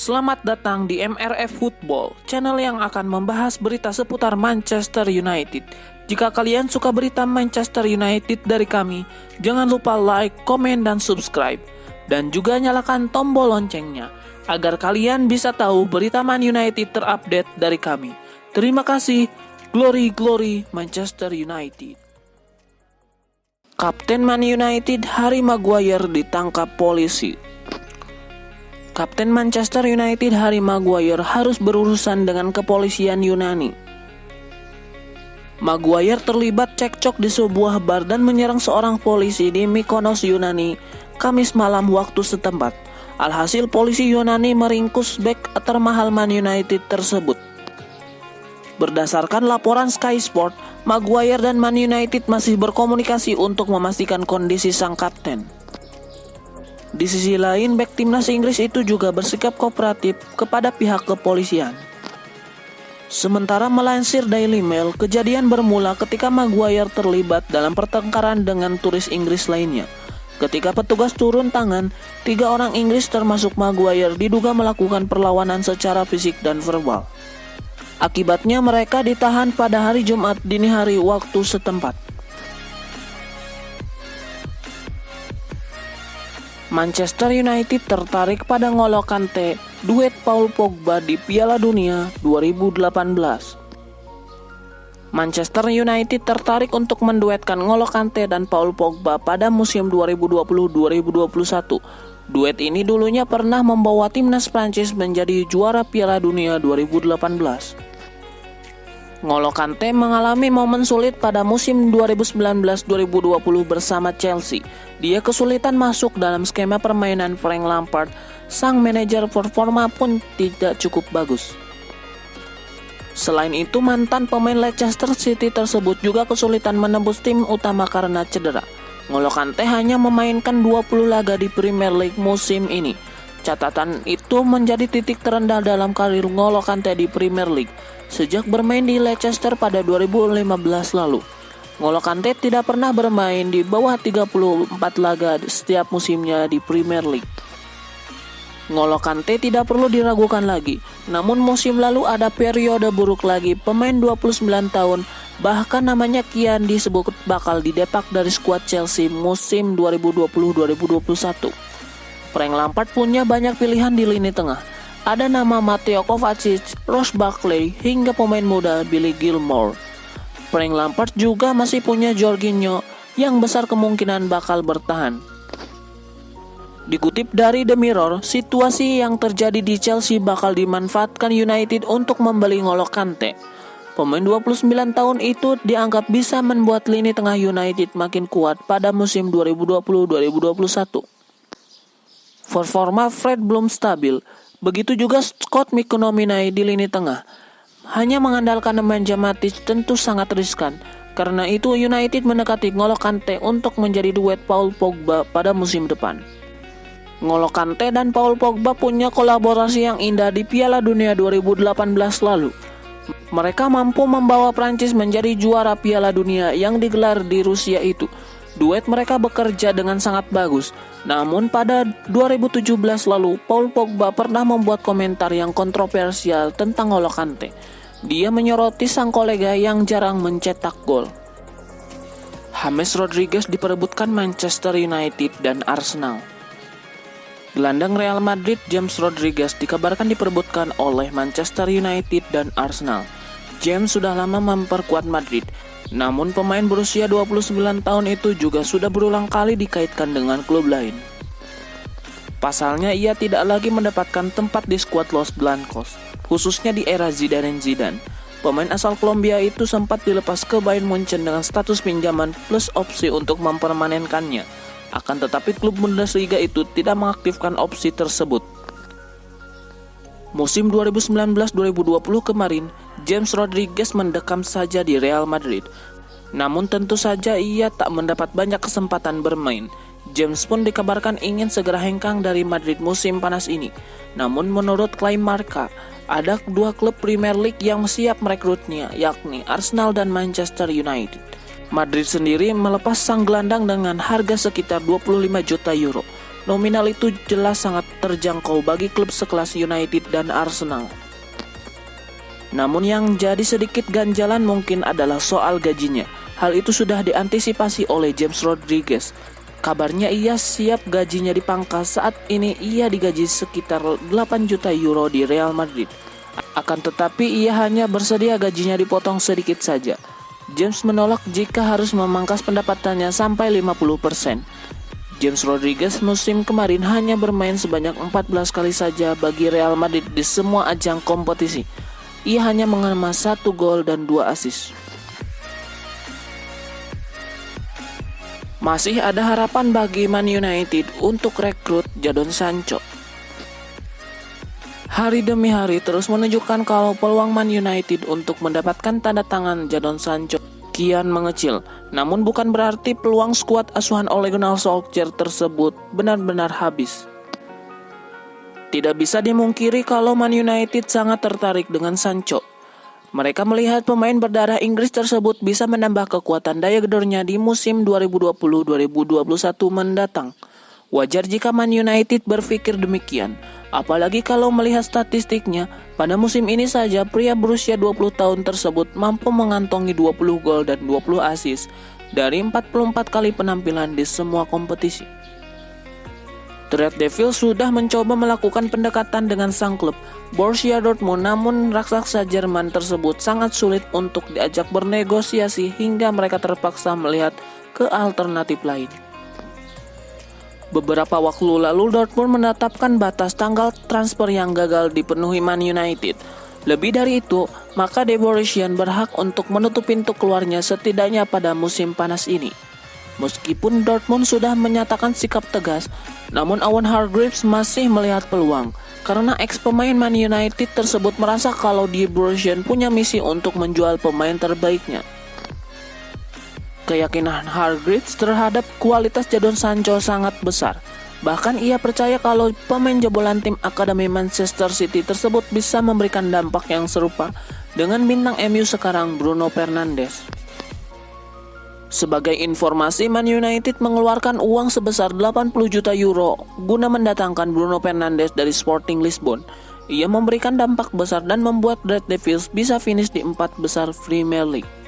Selamat datang di MRF Football, channel yang akan membahas berita seputar Manchester United. Jika kalian suka berita Manchester United dari kami, jangan lupa like, komen, dan subscribe. Dan juga nyalakan tombol loncengnya, agar kalian bisa tahu berita Man United terupdate dari kami. Terima kasih, glory glory Manchester United. Kapten Man United Harry Maguire ditangkap polisi. Kapten Manchester United Harry Maguire harus berurusan dengan kepolisian Yunani. Maguire terlibat cekcok di sebuah bar dan menyerang seorang polisi di Mykonos, Yunani, Kamis malam waktu setempat. Alhasil polisi Yunani meringkus bek termahal Man United tersebut. Berdasarkan laporan Sky Sport, Maguire dan Man United masih berkomunikasi untuk memastikan kondisi sang kapten. Di sisi lain, bek timnas Inggris itu juga bersikap kooperatif kepada pihak kepolisian. Sementara melansir Daily Mail, kejadian bermula ketika Maguire terlibat dalam pertengkaran dengan turis Inggris lainnya. Ketika petugas turun tangan, 3 orang Inggris termasuk Maguire diduga melakukan perlawanan secara fisik dan verbal. Akibatnya mereka ditahan pada hari Jumat dini hari waktu setempat. Manchester United tertarik pada N'Golo Kante, duet Paul Pogba di Piala Dunia 2018. Manchester United tertarik untuk menduetkan N'Golo Kante dan Paul Pogba pada musim 2020-2021. Duet ini dulunya pernah membawa timnas Prancis menjadi juara Piala Dunia 2018. N'Golo Kante mengalami momen sulit pada musim 2019-2020 bersama Chelsea. Dia kesulitan masuk dalam skema permainan Frank Lampard. Sang manajer performa pun tidak cukup bagus. Selain itu, mantan pemain Leicester City tersebut juga kesulitan menembus tim utama karena cedera. N'Golo Kante hanya memainkan 20 laga di Premier League musim ini. Catatan itu menjadi titik terendah dalam karir N'Golo Kante di Premier League sejak bermain di Leicester pada 2015 lalu. N'Golo Kante tidak pernah bermain di bawah 34 laga setiap musimnya di Premier League. N'Golo Kante tidak perlu diragukan lagi, namun musim lalu ada periode buruk lagi. Pemain 29 tahun, bahkan namanya kian disebut bakal didepak dari skuad Chelsea musim 2020-2021. Frank Lampard punya banyak pilihan di lini tengah. Ada nama Mateo Kovacic, Ross Barkley, hingga pemain muda Billy Gilmour. Frank Lampard juga masih punya Jorginho yang besar kemungkinan bakal bertahan. Dikutip dari The Mirror, situasi yang terjadi di Chelsea bakal dimanfaatkan United untuk membeli N'Golo Kante. Pemain 29 tahun itu dianggap bisa membuat lini tengah United makin kuat pada musim 2020-2021. Performa Fred belum stabil, begitu juga Scott McTominay di lini tengah. Hanya mengandalkan Nemanja Matic tentu sangat riskan. Karena itu United mendekati N'Golo Kante untuk menjadi duet Paul Pogba pada musim depan. N'Golo Kante dan Paul Pogba punya kolaborasi yang indah di Piala Dunia 2018 lalu. Mereka mampu membawa Prancis menjadi juara Piala Dunia yang digelar di Rusia itu. Duet mereka bekerja dengan sangat bagus. Namun pada 2017 lalu, Paul Pogba pernah membuat komentar yang kontroversial tentang N'Golo Kante. Dia menyoroti sang kolega yang jarang mencetak gol. James Rodriguez diperebutkan Manchester United dan Arsenal. Gelandang Real Madrid James Rodriguez dikabarkan diperebutkan oleh Manchester United dan Arsenal. James sudah lama memperkuat Madrid, namun pemain berusia 29 tahun itu juga sudah berulang kali dikaitkan dengan klub lain. Pasalnya ia tidak lagi mendapatkan tempat di skuad Los Blancos, khususnya di era Zinedine Zidane. Pemain asal Kolombia itu sempat dilepas ke Bayern Munchen dengan status pinjaman plus opsi untuk mempermanenkannya. Akan tetapi klub Bundesliga itu tidak mengaktifkan opsi tersebut. Musim 2019-2020 kemarin, James Rodriguez mendekam saja di Real Madrid. Namun tentu saja ia tak mendapat banyak kesempatan bermain. James pun dikabarkan ingin segera hengkang dari Madrid musim panas ini. Namun menurut klaim Marca, ada 2 klub Premier League yang siap merekrutnya, yakni Arsenal dan Manchester United. Madrid sendiri melepas sang gelandang dengan harga sekitar 25 juta euro. nominal itu jelas sangat terjangkau bagi klub sekelas United dan Arsenal. Namun yang jadi sedikit ganjalan mungkin adalah soal gajinya. Hal itu sudah diantisipasi oleh James Rodriguez. Kabarnya ia siap gajinya dipangkas. Saat ini ia digaji sekitar 8 juta euro di Real Madrid. Akan tetapi ia hanya bersedia gajinya dipotong sedikit saja. James menolak jika harus memangkas pendapatannya sampai 50%. James Rodriguez musim kemarin hanya bermain sebanyak 14 kali saja bagi Real Madrid di semua ajang kompetisi. Ia hanya mengemas 1 gol dan 2 assist. Masih ada harapan bagi Man United untuk rekrut Jadon Sancho. Hari demi hari terus menunjukkan kalau peluang Man United untuk mendapatkan tanda tangan Jadon Sancho kian mengecil. Namun bukan berarti peluang skuad asuhan Ole Gunnar Solskjaer tersebut benar-benar habis. Tidak bisa dimungkiri kalau Man United sangat tertarik dengan Sancho. Mereka melihat pemain berdarah Inggris tersebut bisa menambah kekuatan daya gedornya di musim 2020-2021 mendatang. Wajar jika Man United berpikir demikian, apalagi kalau melihat statistiknya. Pada musim ini saja pria berusia 20 tahun tersebut mampu mengantongi 20 gol dan 20 assist dari 44 kali penampilan di semua kompetisi. The Red Devils sudah mencoba melakukan pendekatan dengan sang klub Borussia Dortmund, namun raksasa Jerman tersebut sangat sulit untuk diajak bernegosiasi hingga mereka terpaksa melihat ke alternatif lain. Beberapa waktu lalu Dortmund menetapkan batas tanggal transfer yang gagal dipenuhi Man United. Lebih dari itu, maka The Borussia berhak untuk menutup pintu keluarnya setidaknya pada musim panas ini. Meskipun Dortmund sudah menyatakan sikap tegas, namun Owen Hargreaves masih melihat peluang karena ex-pemain Man United tersebut merasa kalau The Borussia punya misi untuk menjual pemain terbaiknya. Keyakinan Hargreaves terhadap kualitas Jadon Sancho sangat besar. Bahkan ia percaya kalau pemain jebolan tim Akademi Manchester City tersebut bisa memberikan dampak yang serupa dengan bintang MU sekarang Bruno Fernandes. Sebagai informasi, Man United mengeluarkan uang sebesar 80 juta euro guna mendatangkan Bruno Fernandes dari Sporting Lisbon. Ia memberikan dampak besar dan membuat Red Devils bisa finish di 4 besar Premier League.